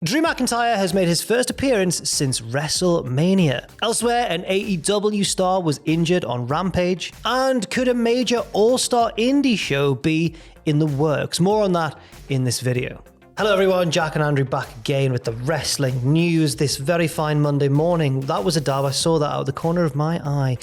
Drew McIntyre has made his first appearance since WrestleMania. Elsewhere, an AEW star was injured on Rampage. And could a major all-star indie show be in the works? More on that in this video. Hello everyone, Jack and Andrew back again with the wrestling news this very fine Monday morning. That was a dab, I saw that out of the corner of my eye.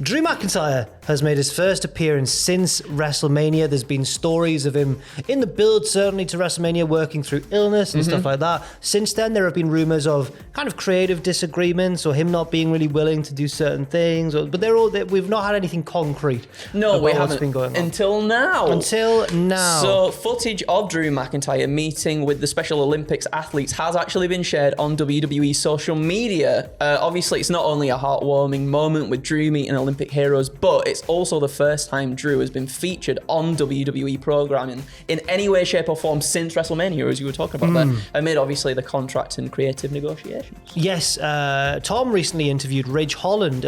Drew McIntyre has made his first appearance since WrestleMania. There's been stories of him in the build, certainly to WrestleMania, working through illness and stuff like that. Since then, there have been rumors of kind of creative disagreements or him not being really willing to do certain things. But we've not had anything concrete. No, we haven't what's been going on. Until now. So footage of Drew McIntyre meeting with the Special Olympics athletes has actually been shared on WWE social media. Obviously, it's not only a heartwarming moment with Drew meeting Olympic heroes, but it's also the first time Drew has been featured on WWE programming in any way, shape or form since WrestleMania, as you were talking about there, amid obviously the contract and creative negotiations. Yes, Tom recently interviewed Ridge Holland.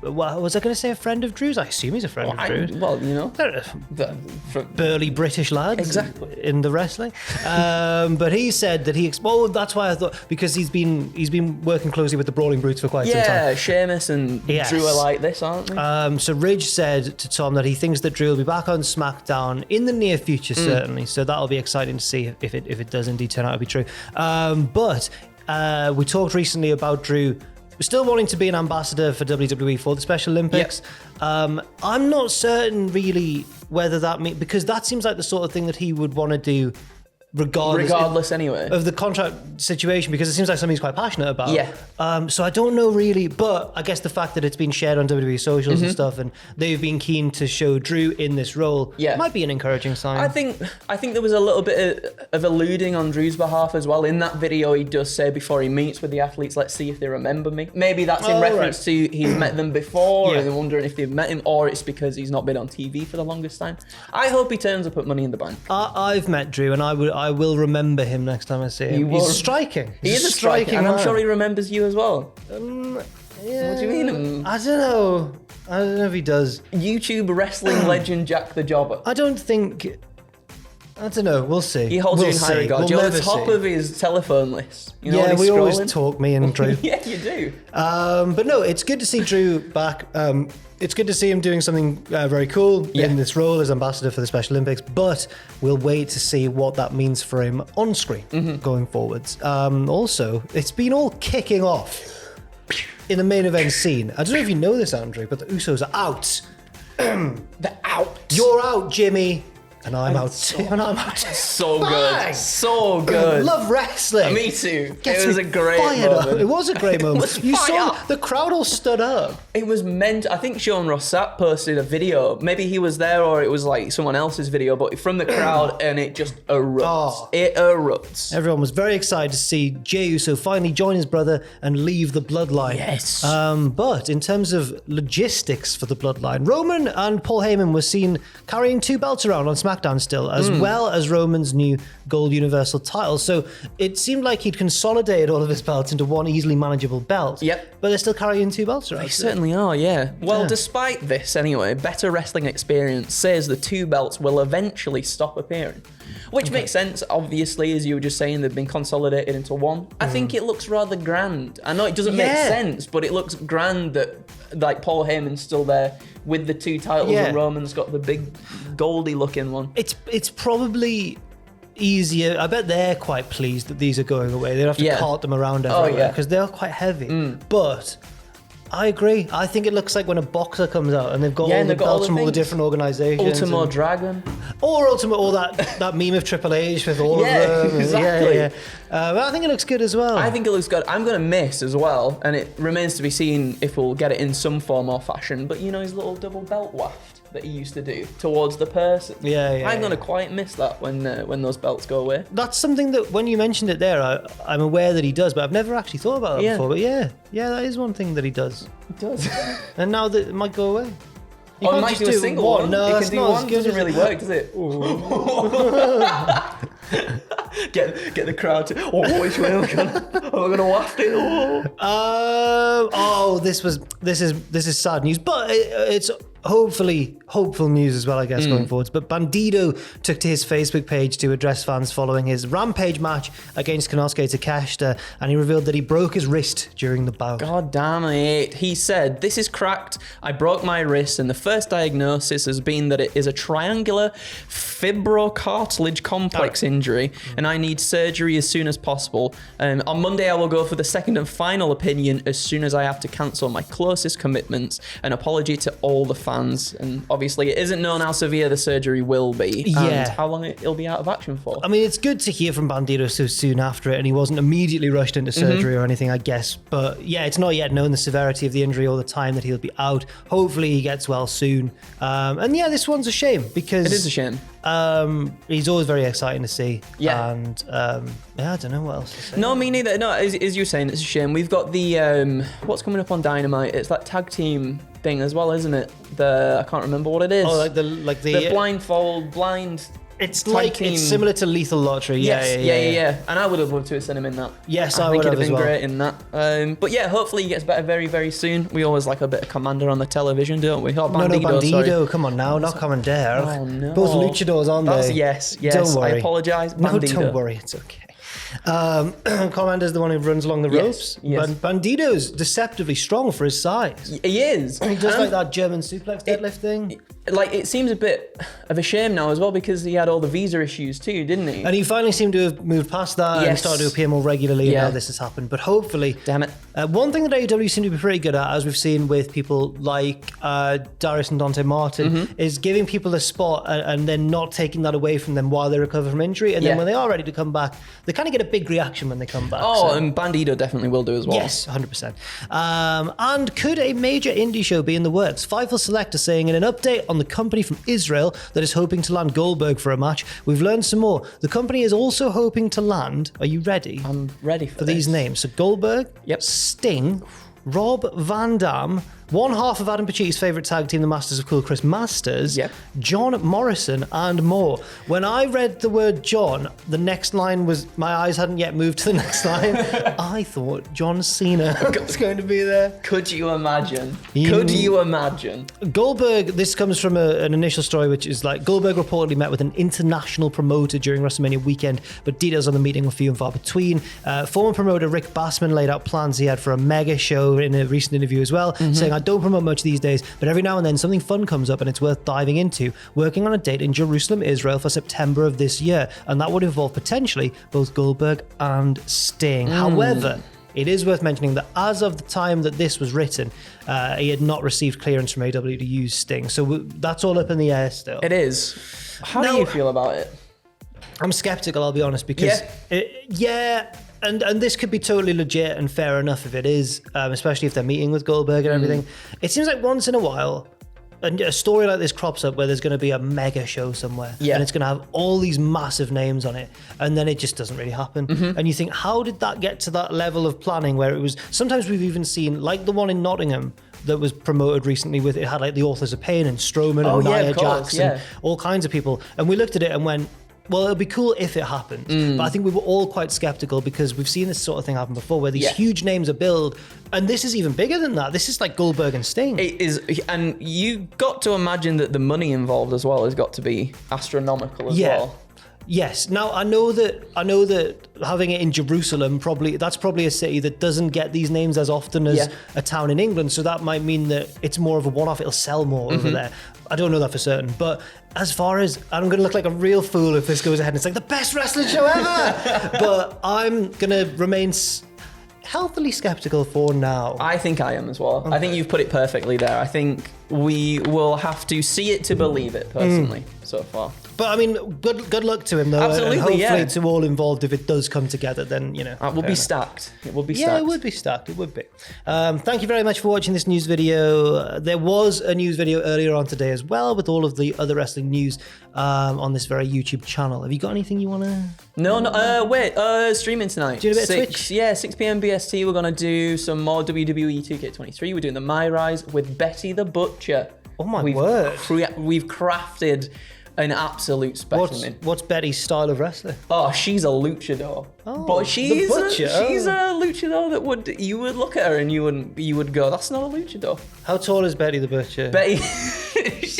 Was I going to say a friend of Drew's? I assume he's a friend of Drew's. Well, you know. Burly British lads. Exactly. In the wrestling. But he said that that's why I thought, because he's been working closely with the Brawling Brutes for quite some time. Yeah, Sheamus and Drew are like this, aren't they? So Ridge said to Tom that he thinks that Drew will be back on SmackDown in the near future, certainly. So that'll be exciting to see if it does indeed turn out to be true. But we talked recently about Drew still wanting to be an ambassador for WWE for the Special Olympics. Yep. I'm not certain really whether that means, because that seems like the sort of thing that he would want to do regardless anyway of the contract situation, because it seems like something he's quite passionate about. Yeah. So I don't know really, but I guess the fact that it's been shared on WWE socials and stuff, and they've been keen to show Drew in this role, might be an encouraging sign. I think there was a little bit of alluding on Drew's behalf as well. In that video, he does say before he meets with the athletes, let's see if they remember me. Maybe that's in reference to he's met them before and they're wondering if they've met him, or it's because he's not been on TV for the longest time. I hope he turns up at Money in the Bank. I've met Drew, and I will remember him next time I see him. He's striking. He is a striking, and I'm sure he remembers you as well. Yeah. What do you mean? I don't know if he does. YouTube wrestling legend Jack the Jobber. I don't know. We'll see. He holds you in high regard. You're at the top of his telephone list. You know, we always talk, me and Drew. Yeah, you do. But no, it's good to see Drew back. It's good to see him doing something very cool in this role as ambassador for the Special Olympics, but we'll wait to see what that means for him on screen going forwards. Also, it's been all kicking off in the main event scene. I don't know if you know this, Andrew, but the Usos are out. They're out. You're out, Jimmy. And I'm out too. And I'm out too. So good. So good. Love wrestling. Me too. It was a great moment. It was a great moment. You saw the crowd all stood up. It was meant. I think Sean Rossap posted a video. Maybe he was there, or it was like someone else's video, but from the crowd, and it just erupts. Oh. It erupts. Everyone was very excited to see Jey Uso finally join his brother and leave the bloodline. Yes. But in terms of logistics for the bloodline, Roman and Paul Heyman were seen carrying 2 belts around on SmackDown still, as well as Roman's new Gold Universal title. So it seemed like he'd consolidated all of his belts into one easily manageable belt. Yep. But they're still carrying 2 belts around. They certainly are, yeah. Well, despite this anyway, Better Wrestling Experience says the 2 belts will eventually stop appearing. Which makes sense, obviously, as you were just saying, they've been consolidated into one. I think it looks rather grand. I know it doesn't make sense, but it looks grand that like Paul Heyman's still there with the 2 titles and Roman's got the big goldy looking one. It's probably easier. I bet they're quite pleased that these are going away. They don't have to cart them around everywhere because they're quite heavy. But I agree. I think it looks like when a boxer comes out and they've got all the belts from all the different organizations. Ultimo Dragon. Or that meme of Triple H with all of them. Exactly. But I think it looks good as well. I think it looks good. I'm going to miss as well, and it remains to be seen if we'll get it in some form or fashion, but you know his little double belt waft that he used to do towards the person. I'm going to quite miss that when those belts go away. That's something that when you mentioned it there, I'm aware that he does, but I've never actually thought about that before. But that is one thing that he does. He does. And now that it might go away. You can't might do a single one. No, it can do one. Doesn't really work, does it? Get the crowd to. Which way am I gonna waft it? This is sad news, but it's hopefully hopeful news as well, I guess, going forwards. But Bandito took to his Facebook page to address fans following his Rampage match against Konosuke Takeshita, and he revealed that he broke his wrist during the bout. God damn it. He said, "This is cracked. I broke my wrist, and the first diagnosis has been that it is a triangular fibrocartilage complex injury, and I need surgery as soon as possible. On Monday, I will go for the second and final opinion as soon as I have to cancel my closest commitments. An apology to all the fans." And obviously, it isn't known how severe the surgery will be and how long it'll be out of action for. I mean, it's good to hear from Bandito so soon after it, and he wasn't immediately rushed into surgery or anything, I guess. But yeah, it's not yet known the severity of the injury or the time that he'll be out. Hopefully, he gets well soon. And yeah, this one's a shame because it is a shame. He's always very exciting to see. Yeah. And yeah, I don't know what else to say. No, me neither. No, as you're saying, it's a shame. We've got the what's coming up on Dynamite. It's that tag team thing as well, isn't it? I can't remember what it is. Oh, like the blind. It's like team. It's similar to Lethal Lottery. Yes, yeah. And I would have loved to have seen him in that. Yes, I think would he'd have been well. great in that. But yeah, hopefully he gets better very, very soon. We always like a bit of Commander on the television, don't we? Oh, Bandito, no, Bandito. Sorry. Come on now, not Commander. Oh no, both luchadors on there. Yes. Don't worry. I apologise. No, don't worry. It's okay. Commander's the one who runs along the ropes. Yes. Bandito's deceptively strong for his size. He is. He does like that German suplex deadlift thing. Like, it seems a bit of a shame now as well because he had all the visa issues too, didn't he? And he finally seemed to have moved past that and started to appear more regularly, and now this has happened. But hopefully... Damn it. One thing that AEW seem to be pretty good at, as we've seen with people like Darius and Dante Martin, is giving people a spot and then not taking that away from them while they recover from injury. And then when they are ready to come back, they kind of get a big reaction when they come back. Oh, and Bandito definitely will do as well. Yes, 100%. And could a major indie show be in the works? Fightful Select is saying in an update on the company from Israel that is hoping to land Goldberg for a match, we've learned some more. The company is also hoping to land, are you ready? I'm ready for these names. So Goldberg, yep. Sting, Rob Van Dam, one half of Adam Paci's favourite tag team, the Masters of Cool, Chris Masters, John Morrison, and more. When I read the word John, the next line was, my eyes hadn't yet moved to the next line. I thought John Cena was going to be there. Could you imagine? Could you imagine? Goldberg, this comes from an initial story, which is like, Goldberg reportedly met with an international promoter during WrestleMania weekend, but details on the meeting were few and far between. Former promoter Rick Bassman laid out plans he had for a mega show in a recent interview as well, saying, I don't promote much these days, but every now and then something fun comes up and it's worth diving into. Working on a date in Jerusalem, Israel for September of this year, and that would involve potentially both Goldberg and Sting. However, it is worth mentioning that as of the time that this was written, he had not received clearance from AEW to use Sting. So that's all up in the air still. It is. How do you feel about it? I'm skeptical, I'll be honest, because and this could be totally legit and fair enough if it is, especially if they're meeting with Goldberg and everything. It seems like once in a while, a story like this crops up where there's going to be a mega show somewhere and it's going to have all these massive names on it, and then it just doesn't really happen. And you think, how did that get to that level of planning where it was, sometimes we've even seen, like the one in Nottingham that was promoted recently with, it had like the Authors of Pain and Strowman and Nia Jax and all kinds of people, and we looked at it and went, well, it'll be cool if it happens. But I think we were all quite skeptical because we've seen this sort of thing happen before where these huge names are billed, and this is even bigger than that. This is like Goldberg and Sting. It is, and you got to imagine that the money involved as well has got to be astronomical as well. Yes. Now I know that having it in Jerusalem, that's probably a city that doesn't get these names as often as a town in England. So that might mean that it's more of a one-off. It'll sell more over there. I don't know that for certain, but as far as, I'm going to look like a real fool if this goes ahead and it's like the best wrestling show ever, but I'm going to remain healthily skeptical for now. I think I am as well. Okay. I think you've put it perfectly there. I think we will have to see it to believe it, personally, so far. But I mean, good luck to him though. Absolutely, and hopefully to all involved, if it does come together, then, you know. It will be stacked. It will be stacked. Yeah, it would be stacked. It would be. Thank you very much for watching this news video. There was a news video earlier on today as well with all of the other wrestling news on this very YouTube channel. Have you got anything you want to... No, streaming tonight. Doing a bit of Twitch? Yeah, 6 p.m. BST. We're going to do some more WWE 2K23. We're doing the My Rise with Betty the Butcher. Oh my word. We've crafted an absolute specimen. What's Betty's style of wrestling? Oh, she's a luchador. Oh, but she's she's a luchador that you would look at her and you would go, that's not a luchador. How tall is Betty the Butcher? Betty,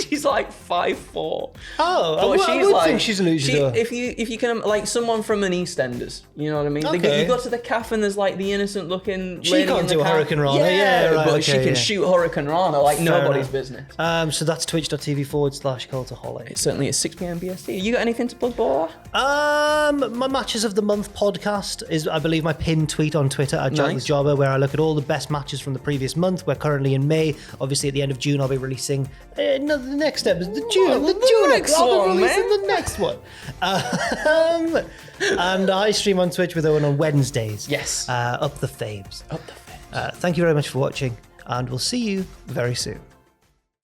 she's like 5'4". Oh, I would think she's a luchador. If you can, like someone from an EastEnders, you know what I mean? Okay. You go to the cafe and there's like the innocent looking She lady can't in the do a cafe. Hurricane Rana. Yeah, right, but okay, she can shoot Hurricane Rana like nobody's business. So that's twitch.tv/Cultaholic. It certainly is 6 p.m. BST. You got anything to plug, Bola? My Matches of the Month podcast is, I believe, my pinned tweet on Twitter at Nice. Jobber, where I look at all the best matches from the previous month. We're currently in May. Obviously, at the end of June, I'll be releasing the next episode. The next one. And I stream on Twitch with Owen on Wednesdays. Yes. Up the faves. Up the fence. Thank you very much for watching, and we'll see you very soon.